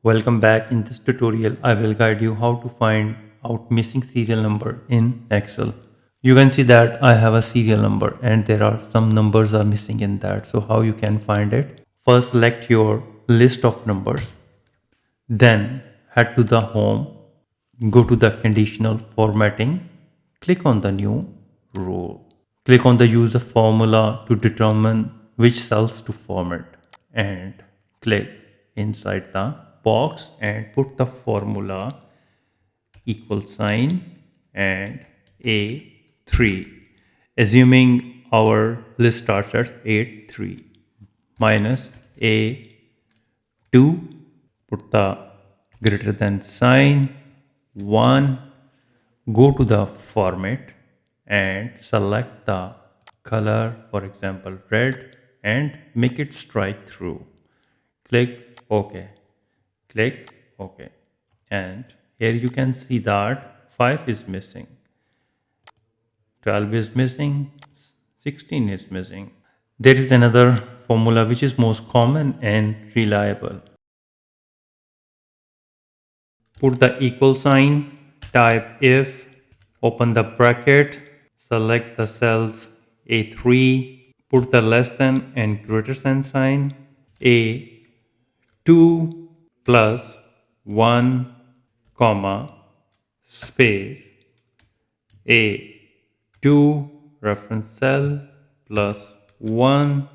Welcome back. In this tutorial, I will guide you how to find out missing serial number in Excel. You can see that I have a serial number and there are some numbers are missing in that. So how you can find it? First select your list of numbers, then head to the home, go to the conditional formatting, click on the new row. Click on the use a formula to determine which cells to format and click inside the box and put the formula equal sign and A3. Assuming our list starts at 8 3 minus A2, put the greater than sign 1, go to the format and select the color, for example red, and make it strike through. Click OK, click OK, and here you can see that 5 is missing, 12 is missing, 16 is missing. There is another formula which is most common and reliable. Put the equal sign, type if, open the bracket, select the cells A3, put the less than and greater than sign, A2 plus 1 comma space A2 reference cell plus 1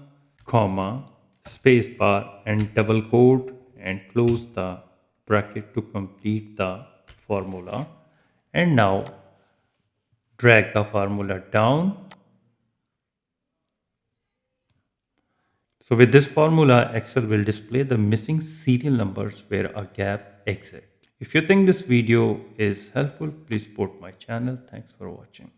comma space bar and double quote and close the bracket to complete the formula. And now drag the formula down. So with this formula, Excel will display the missing serial numbers where a gap exists. If you think this video is helpful, please support my channel. Thanks for watching.